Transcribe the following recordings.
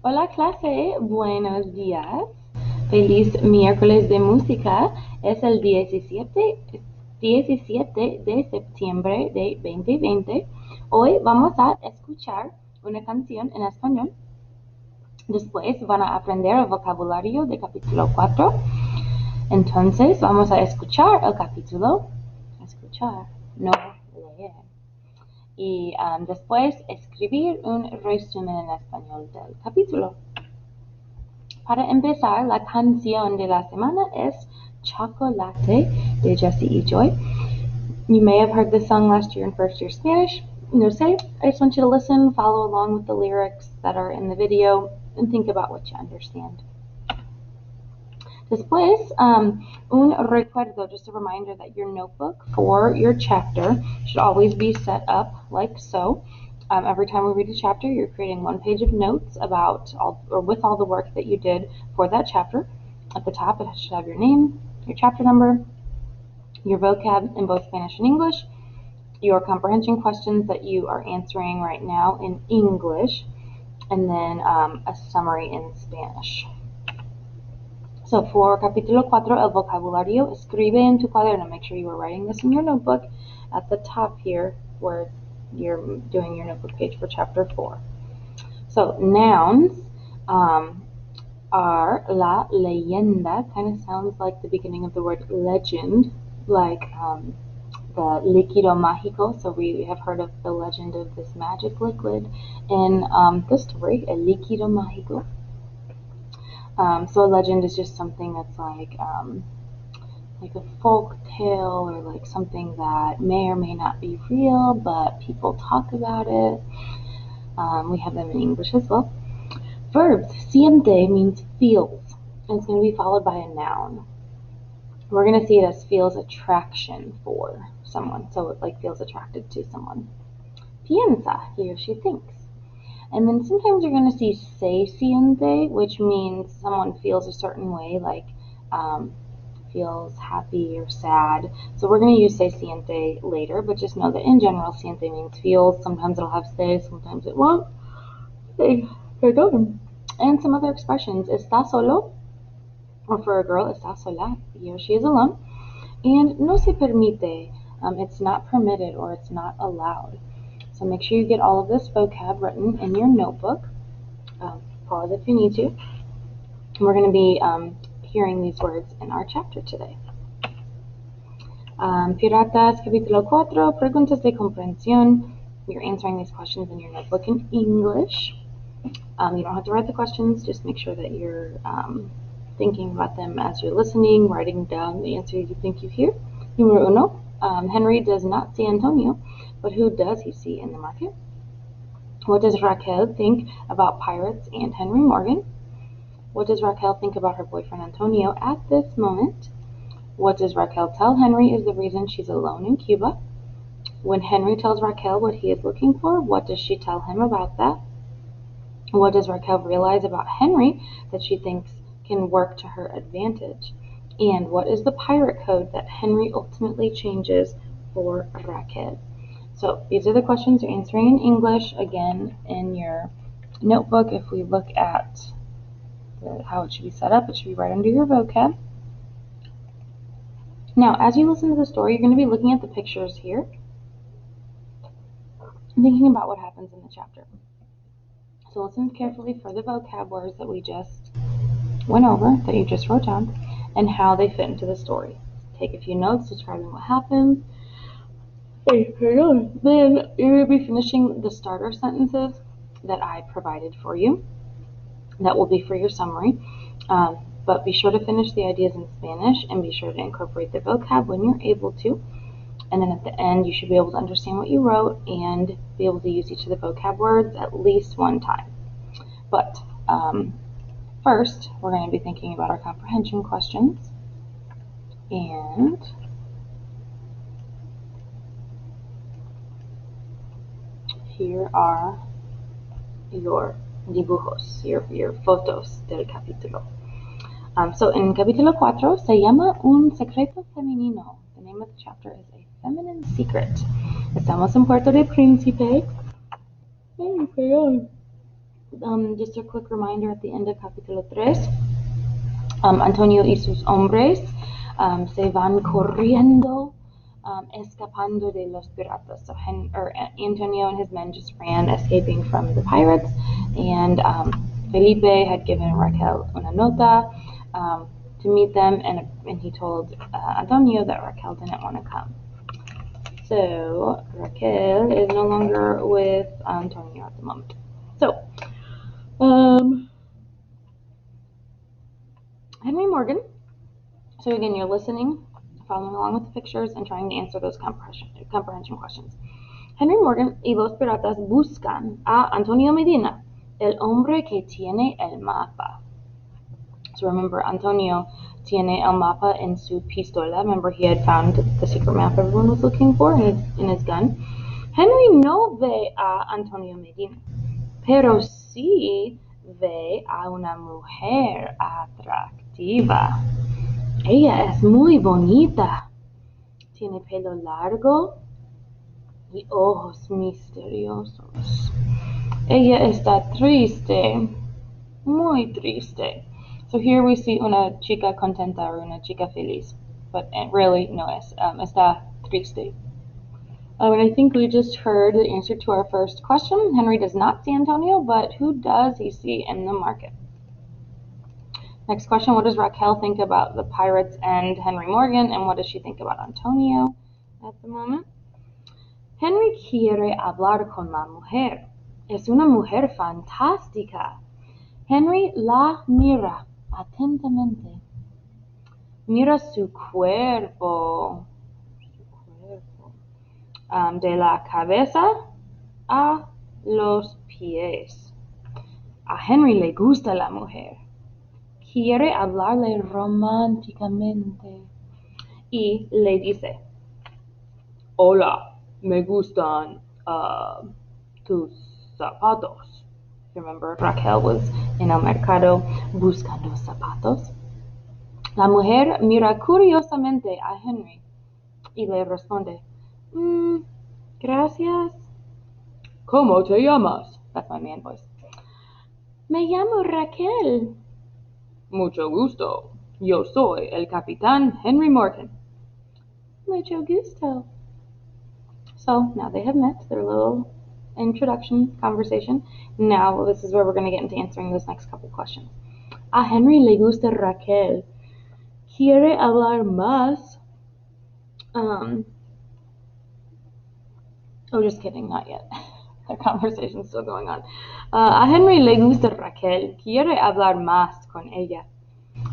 Hola clase, buenos días. Feliz miércoles de música. Es el 17 de septiembre de 2020. Hoy vamos a escuchar una canción en español. Después van a aprender el vocabulario de capítulo 4. Entonces vamos a escuchar el capítulo. Escuchar, no leer. Y después escribir un resumen en español del capítulo. Para empezar, la canción de la semana es Chocolate de Jesse y Joy. You may have heard this song last year in first year Spanish. No sé, I just want you to listen, follow along with the lyrics that are in the video, and think about what you understand. Después, un recuerdo, just a reminder that your notebook for your chapter should always be set up like so. Every time we read a chapter, you're creating one page of notes about with all the work that you did for that chapter. At the top, it should have your name, your chapter number, your vocab in both Spanish and English, your comprehension questions that you are answering right now in English, and then a summary in Spanish. So for capítulo 4, el vocabulario, escribe en tu cuaderno. Make sure you are writing this in your notebook at the top here where you're doing your notebook page for chapter 4. So nouns are la leyenda, kind of sounds like the beginning of the word legend, like the líquido mágico. So we have heard of the legend of this magic liquid in the story, el líquido mágico. So a legend is just something that's like a folk tale or like something that may or may not be real, but people talk about it. We have them in English as well. Verbs. Siente means feels, and it's going to be followed by a noun. We're going to see it as feels attraction for someone, so it like feels attracted to someone. Piensa, he or she thinks. And then sometimes you're going to see se siente, which means someone feels a certain way, like feels happy or sad. So we're going to use se siente later, but just know that in general, siente means feels. Sometimes it'll have se, sometimes it won't. Perdón. And some other expressions. Está solo, or for a girl, está sola, he or she is alone. And no se permite, it's not permitted or it's not allowed. So make sure you get all of this vocab written in your notebook. Pause if you need to. And we're going to be hearing these words in our chapter today. Piratas, capítulo 4, preguntas de comprensión. You're answering these questions in your notebook in English. You don't have to write the questions, just make sure that you're thinking about them as you're listening, writing down the answer you think you hear. Número uno, Henry does not see Antonio, but who does he see in the market? What does Raquel think about Pirates and Henry Morgan? What does Raquel think about her boyfriend Antonio at this moment? What does Raquel tell Henry is the reason she's alone in Cuba? When Henry tells Raquel what he is looking for, what does she tell him about that? What does Raquel realize about Henry that she thinks can work to her advantage? And what is the pirate code that Henry ultimately changes for Raquel? So these are the questions you're answering in English. Again, in your notebook, if we look at how it should be set up, it should be right under your vocab. Now, as you listen to the story, you're going to be looking at the pictures here and thinking about what happens in the chapter. So listen carefully for the vocab words that we just went over, that you just wrote down, and how they fit into the story. Take a few notes describing what happens. Then you're going to be finishing the starter sentences that I provided for you. That will be for your summary. But be sure to finish the ideas in Spanish and be sure to incorporate the vocab when you're able to. And then at the end, you should be able to understand what you wrote and be able to use each of the vocab words at least one time. But first, we're going to be thinking about our comprehension questions. And here are your dibujos, your fotos del capítulo. So in capítulo 4 se llama Un secreto femenino. The name of the chapter is A Feminine Secret. Estamos en Puerto de Príncipe. Ay, perdón. Just a quick reminder at the end of capítulo 3, Antonio y sus hombres se van corriendo, escapando de los piratas. So Antonio and his men just ran, escaping from the pirates, and Felipe had given Raquel una nota to meet them, and he told Antonio that Raquel didn't want to come. So Raquel is no longer with Antonio at the moment. So Henry Morgan. So again, you're listening, following along with the pictures, and trying to answer those comprehension questions. Henry Morgan y los piratas buscan a Antonio Medina, el hombre que tiene el mapa. So remember, Antonio tiene el mapa en su pistola. Remember, he had found the secret map everyone was looking for in his gun. Henry no ve a Antonio Medina, pero sí ve a una mujer atractiva. Ella es muy bonita. Tiene pelo largo y ojos misteriosos. Ella está triste, muy triste. So here we see una chica contenta or una chica feliz, but really no es. Está triste. And I think we just heard the answer to our first question. Henry does not see Antonio, but who does he see in the market? Next question, what does Raquel think about the pirates and Henry Morgan, and what does she think about Antonio at the moment? Henry quiere hablar con la mujer. Es una mujer fantástica. Henry la mira atentamente. Mira su cuerpo. De la cabeza a los pies. A Henry le gusta la mujer. Quiere hablarle románticamente y le dice, hola, me gustan tus zapatos. Remember, Raquel was en el mercado buscando zapatos. La mujer mira curiosamente a Henry y le responde, gracias. ¿Cómo te llamas? That's my man voice. Me llamo Raquel. Mucho gusto. Yo soy el capitán Henry Morgan. Mucho gusto. So now they have met, their little introduction conversation. Now this is where we're going to get into answering those next couple questions. A Henry le gusta Raquel. ¿Quiere hablar más? Oh, just kidding, not yet. The conversation's still going on. A Henry le gusta Raquel. Quiere hablar más con ella.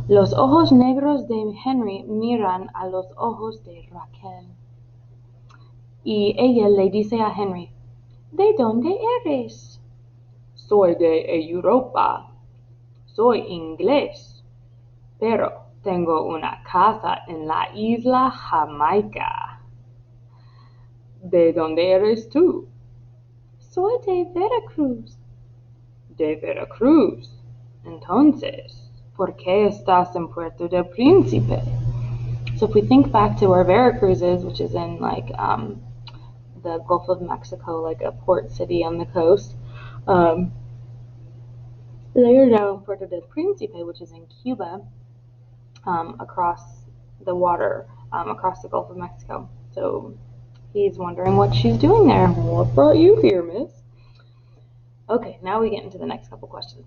Los ojos negros de Henry miran a los ojos de Raquel. Y ella le dice a Henry, ¿de dónde eres? Soy de Europa. Soy inglés. Pero tengo una casa en la isla Jamaica. ¿De dónde eres tú? Soy de Veracruz. De Veracruz. Entonces, ¿por qué estás en Puerto del Príncipe? So if we think back to where Veracruz is, which is in like the Gulf of Mexico, like a port city on the coast, they are now in Puerto del Príncipe, which is in Cuba, across the water, across the Gulf of Mexico. So he's wondering what she's doing there. What brought you here, miss? Okay, now we get into the next couple questions.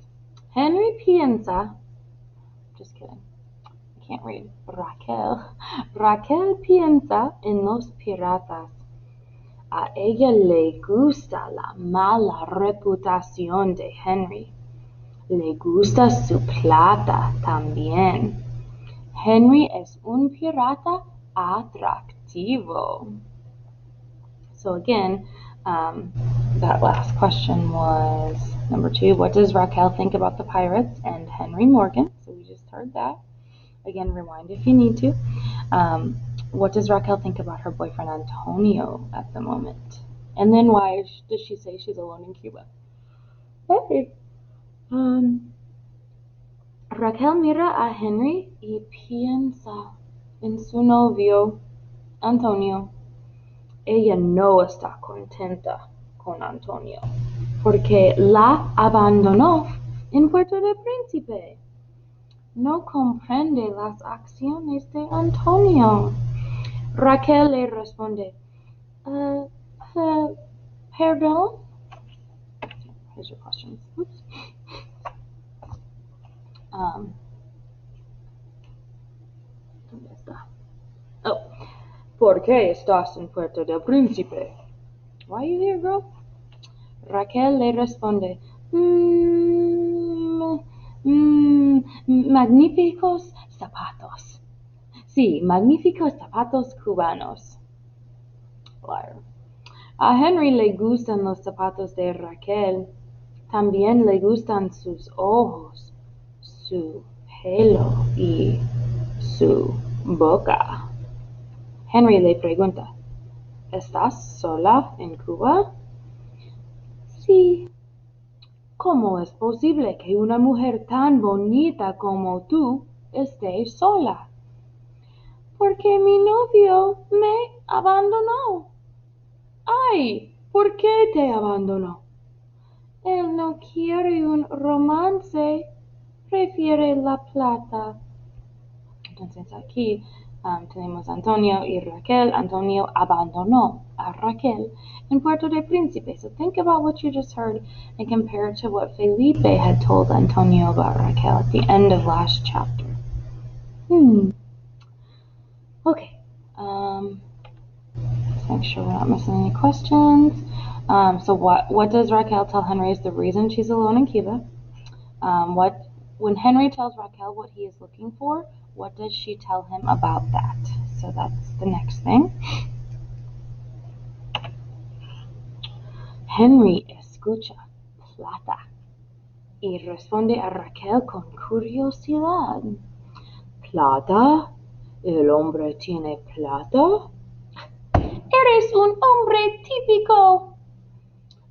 Henry piensa, just kidding, I can't read, Raquel piensa en los piratas. A ella le gusta la mala reputación de Henry. Le gusta su plata también. Henry es un pirata atractivo. So again, that last question was number 2. What does Raquel think about the pirates and Henry Morgan? So we just heard that. Again, rewind if you need to. What does Raquel think about her boyfriend Antonio at the moment? And then why does she say she's alone in Cuba? Hey. Raquel mira a Henry y piensa en su novio Antonio. Ella no está contenta con Antonio. porque la abandonó en Puerto de Príncipe. No comprende las acciones de Antonio. Raquel le responde, perdón. Here's your questions. Oops. ¿Dónde está? Oh, ¿por qué estás en Puerto del Príncipe? Why are you here, girl? Raquel le responde, magníficos zapatos. Sí, magníficos zapatos cubanos. Liar. A Henry le gustan los zapatos de Raquel. También le gustan sus ojos, su pelo y su boca. Henry le pregunta, ¿estás sola en Cuba? Sí. ¿Cómo es posible que una mujer tan bonita como tú esté sola? Porque mi novio me abandonó. ¡Ay! ¿Por qué te abandonó? Él no quiere un romance, prefiere la plata. Entonces aquí tenemos Antonio y Raquel. Antonio abandonó a Raquel in Puerto de Príncipe. So think about what you just heard and compare it to what Felipe had told Antonio about Raquel at the end of last chapter. Okay. Let's make sure we're not missing any questions. So what does Raquel tell Henry is the reason she's alone in Cuba? When Henry tells Raquel what he is looking for, what does she tell him about that? So that's the next thing. Henry escucha plata y responde a Raquel con curiosidad. ¿Plata? ¿El hombre tiene plata? Eres un hombre típico.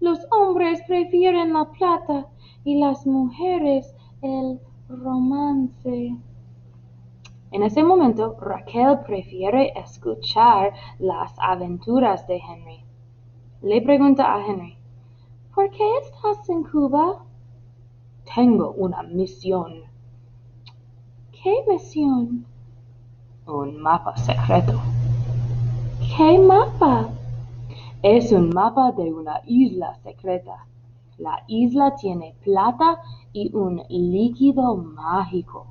Los hombres prefieren la plata y las mujeres el romance. En ese momento, Raquel prefiere escuchar las aventuras de Henry. Le pregunta a Henry, ¿por qué estás en Cuba? Tengo una misión. ¿Qué misión? Un mapa secreto. ¿Qué mapa? Es un mapa de una isla secreta. La isla tiene plata y un líquido mágico.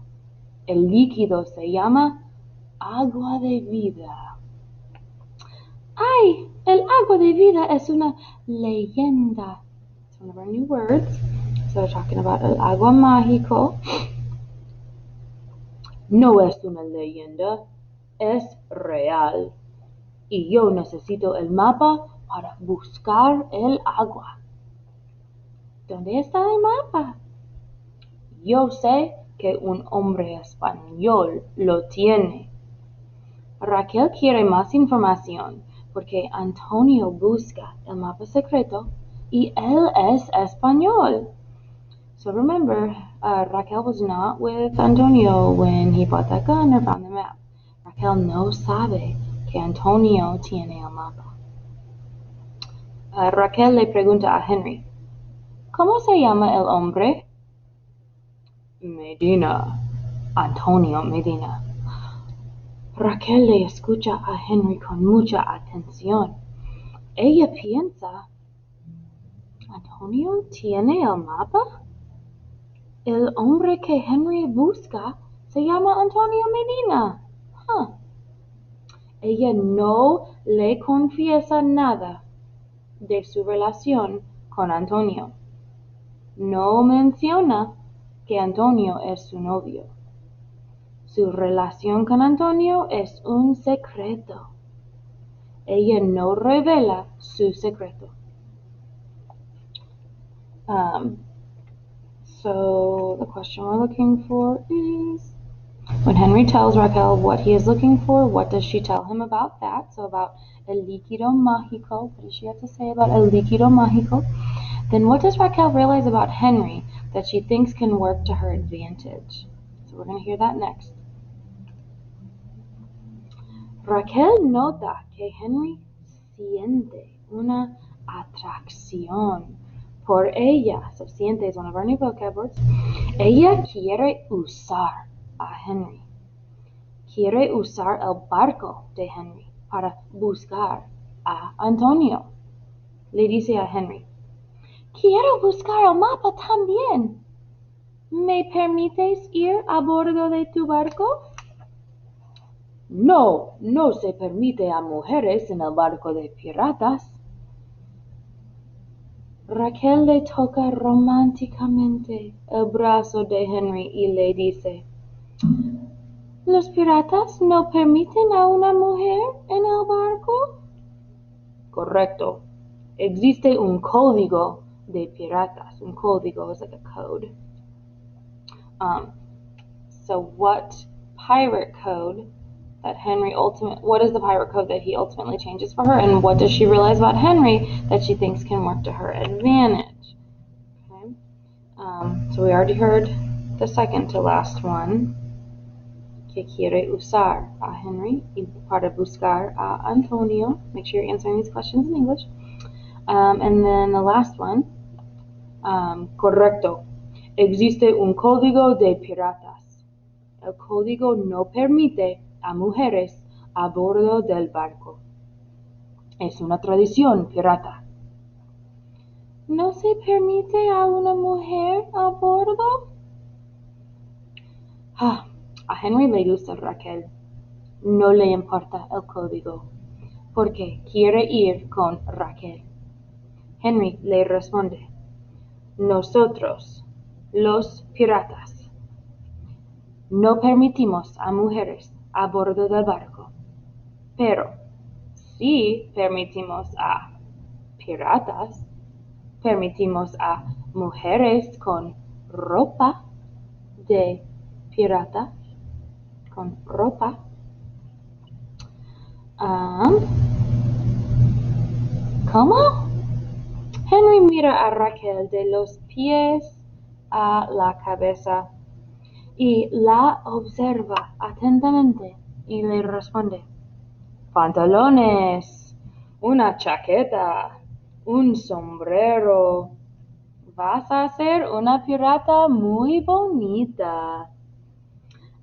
El líquido se llama agua de vida. ¡Ay! El agua de vida es una leyenda. It's one of our new words. So we're talking about el agua mágico. No es una leyenda, es real. Y yo necesito el mapa para buscar el agua. ¿Dónde está el mapa? Yo sé que un hombre español lo tiene. Raquel quiere más información porque Antonio busca el mapa secreto y él es español. So remember, Raquel was not with Antonio when he bought that gun or found the map. Raquel no sabe que Antonio tiene el mapa. Raquel le pregunta a Henry, ¿cómo se llama el hombre? Medina. Antonio Medina. Raquel le escucha a Henry con mucha atención. Ella piensa, ¿Antonio tiene el mapa? El hombre que Henry busca se llama Antonio Medina. Ella no le confiesa nada de su relación con Antonio. No menciona que Antonio es su novio. Su relación con Antonio es un secreto. Ella no revela su secreto. So the question we're looking for is, when Henry tells Raquel what he is looking for, what does she tell him about that? So about el líquido mágico. What does she have to say about el líquido mágico? Then what does Raquel realize about Henry that she thinks can work to her advantage? So we're going to hear that next. Raquel nota que Henry siente una atracción Por ella, so siente is one of our new vocab words. Ella quiere usar a Henry. Quiere usar el barco de Henry para buscar a Antonio. Le dice a Henry, quiero buscar el mapa también. ¿Me permites ir a bordo de tu barco? No, no se permite a mujeres en el barco de piratas. Raquel le toca románticamente el brazo de Henry y le dice, ¿los piratas no permiten a una mujer en el barco? Correcto. Existe un código de piratas. Un código is like a code. So what pirate code that what is the pirate code that he ultimately changes for her, and what does she realize about Henry that she thinks can work to her advantage? Okay. So we already heard the second to last one. Que quiere usar a Henry y para buscar a Antonio. Make sure you're answering these questions in English. And then the last one, correcto. Existe un código de piratas. El código no permite a mujeres a bordo del barco. Es una tradición pirata. ¿No se permite a una mujer a bordo? A Henry le gusta Raquel. No le importa el código, porque quiere ir con Raquel. Henry le responde, nosotros, los piratas, no permitimos a mujeres a bordo del barco, pero sí permitimos a piratas, permitimos a mujeres con ropa de pirata, con ropa. ¿Cómo? Henry mira a Raquel de los pies a la cabeza y la observa atentamente y le responde, pantalones, una chaqueta, un sombrero. Vas a ser una pirata muy bonita.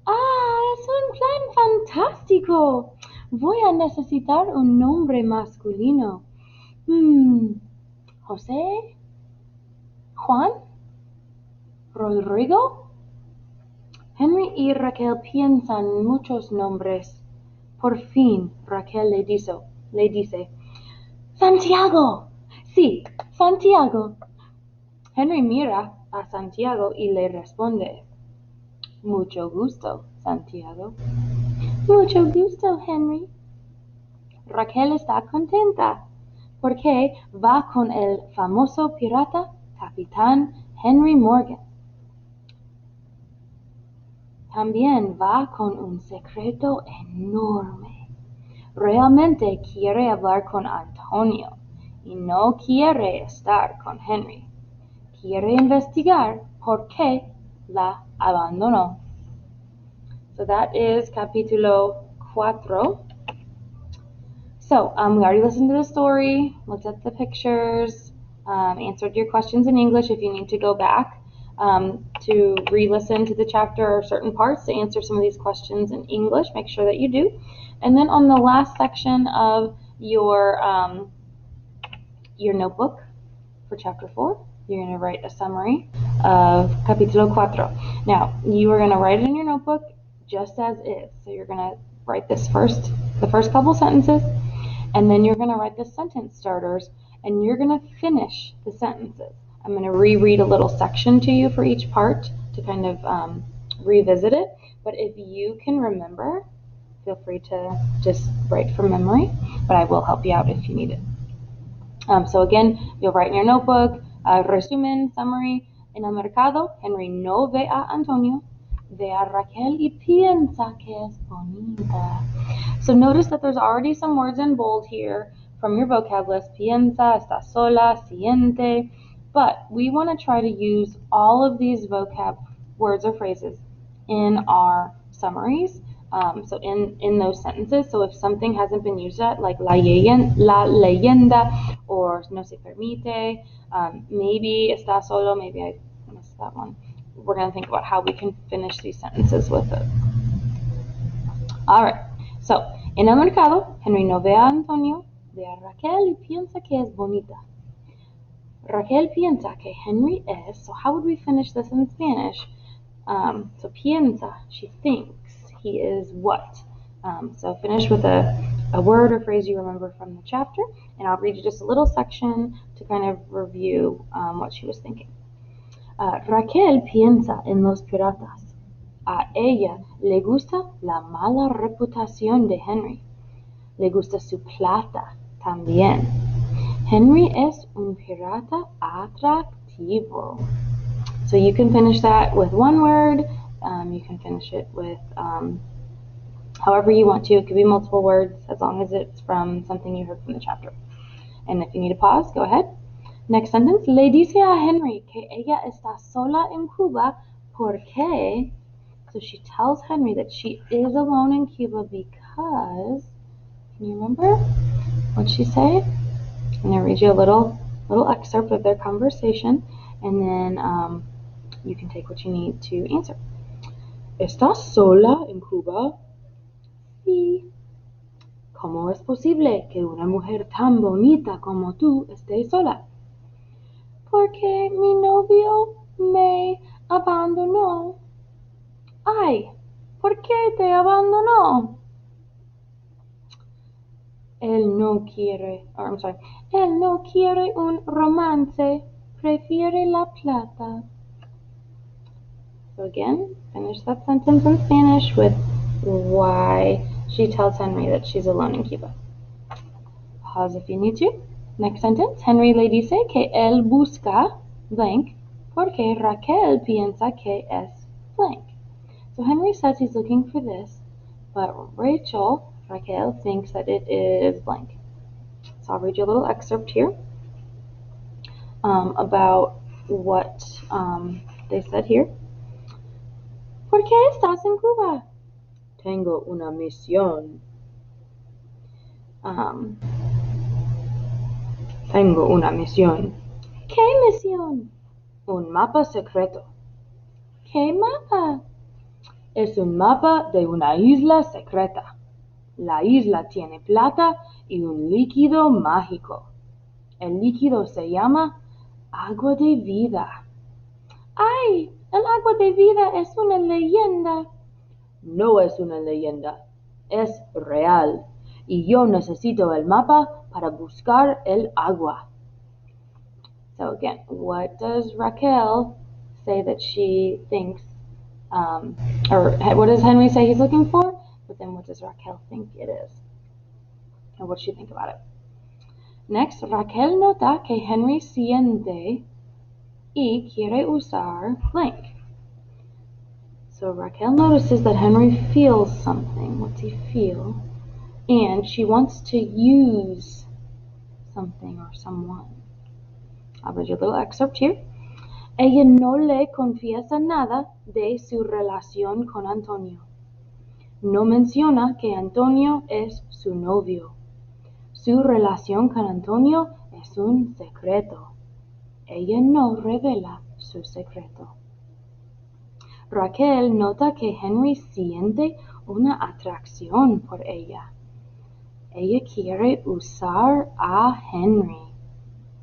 Es un plan fantástico. Voy a necesitar un nombre masculino. José, Juan, Rodrigo. Henry y Raquel piensan muchos nombres. Por fin, Raquel le dice, Santiago. Sí, Santiago. Henry mira a Santiago y le responde, mucho gusto, Santiago. Mucho gusto, Henry. Raquel está contenta porque va con el famoso pirata Capitán Henry Morgan. También va con un secreto enorme. Realmente quiere hablar con Antonio y no quiere estar con Henry. Quiere investigar por qué la abandonó. So that is capítulo 4. So we already listened to the story, looked at the pictures, answered your questions in English. If you need to go back to re-listen to the chapter or certain parts to answer some of these questions in English, make sure that you do. And then on the last section of your notebook for chapter 4, you're going to write a summary of capítulo 4. Now, you are going to write it in your notebook just as is. So you're going to write the first couple sentences, and then you're going to write the sentence starters, and you're going to finish the sentences. I'm going to reread a little section to you for each part to kind of revisit it. But if you can remember, feel free to just write from memory, but I will help you out if you need it. So again, you'll write in your notebook, resumen, summary. En el mercado, Henry no ve a Antonio, ve a Raquel y piensa que es bonita. So notice that there's already some words in bold here from your vocab list. Piensa, está sola, siente. But we want to try to use all of these vocab words or phrases in our summaries So in those sentences, so if something hasn't been used yet, like la leyenda or no se permite, maybe está solo, maybe I missed that one. We're going to think about how we can finish these sentences with it. All right. So, en el mercado, Henry no ve a Antonio, ve a Raquel y piensa que es bonita. Raquel piensa que Henry es, so how would we finish this in Spanish? So piensa, she thinks he is what? So finish with a word or phrase you remember from the chapter, and I'll read you just a little section to kind of review what she was thinking. Raquel piensa en los piratas. A ella le gusta la mala reputación de Henry. Le gusta su plata también. Henry es un pirata atractivo. So you can finish that with one word. You can finish it with however you want to. It could be multiple words as long as it's from something you heard from the chapter. And if you need a pause, go ahead. Next sentence. Le dice a Henry que ella está sola en Cuba porque. So she tells Henry that she is alone in Cuba because. Can you remember? What'd she say? I'm going to read you a little excerpt of their conversation, and then you can take what you need to answer. ¿Estás sola en Cuba? Sí. ¿Cómo es posible que una mujer tan bonita como tú esté sola? Porque mi novio me abandonó. Ay, ¿por qué te abandonó? Él no quiere un romance, prefiere la plata. So again, finish that sentence in Spanish with why she tells Henry that she's alone in Cuba. Pause if you need to. Next sentence, Henry le dice que él busca blank porque Raquel piensa que es blank. So Henry says he's looking for this, but Raquel thinks that it is blank. So I'll read you a little excerpt here about what they said here. ¿Por qué estás en Cuba? Tengo una misión. Tengo una misión. ¿Qué misión? Un mapa secreto. ¿Qué mapa? Es un mapa de una isla secreta. La isla tiene plata y un líquido mágico. El líquido se llama agua de vida. ¡Ay! El agua de vida es una leyenda. No es una leyenda. Es real. Y yo necesito el mapa para buscar el agua. So again, what does Raquel say that she thinks, or what does Henry say he's looking for? But then what does Raquel think it is? And what does she think about it? Next, Raquel nota que Henry siente y quiere usar blank. So Raquel notices that Henry feels something. What's he feel? And she wants to use something or someone. I'll read you a little excerpt here. Ella no le confiesa nada de su relación con Antonio. No menciona que Antonio es su novio. Su relación con Antonio es un secreto. Ella no revela su secreto. Raquel nota que Henry siente una atracción por ella. Ella quiere usar a Henry.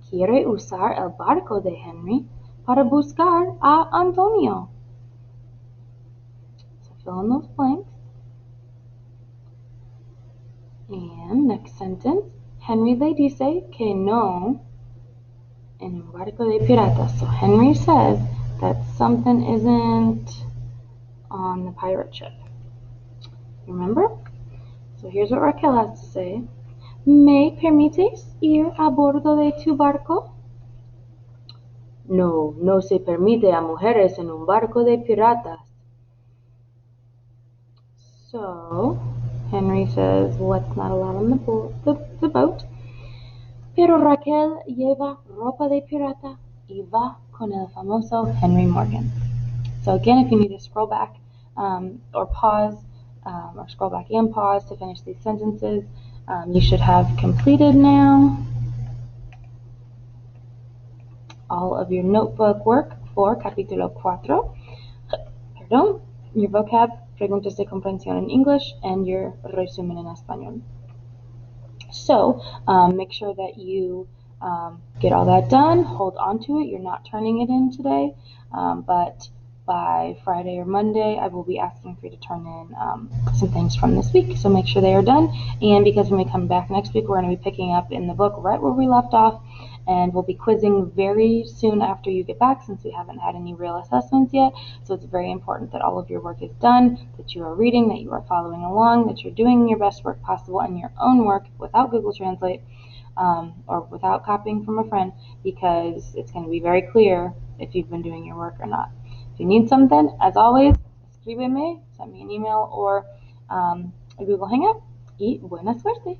Quiere usar el barco de Henry para buscar a Antonio. So fill in those blanks. And next sentence, Henry le dice que no en un barco de piratas. So Henry says that something isn't on the pirate ship. Remember? So here's what Raquel has to say. ¿Me permites ir a bordo de tu barco? No, no se permite a mujeres en un barco de piratas. So, Henry says what's not allowed on the boat. Pero Raquel lleva ropa de pirata y va con el famoso Henry Morgan. So again, if you need to scroll back or pause, or scroll back and pause to finish these sentences. You should have completed now all of your notebook work for capítulo 4, perdón, your vocab, preguntas de comprensión in English, and your resumen en español. So make sure that you get all that done, hold on to it. You're not turning it in today, but by Friday or Monday, I will be asking for you to turn in some things from this week. So make sure they are done. And because when we come back next week, we're going to be picking up in the book right where we left off. And we'll be quizzing very soon after you get back, since we haven't had any real assessments yet. So it's very important that all of your work is done, that you are reading, that you are following along, that you're doing your best work possible and your own work without Google Translate or without copying from a friend, because it's going to be very clear if you've been doing your work or not. If you need something, as always, escríbeme, send me an email or a Google Hangout, y buena suerte.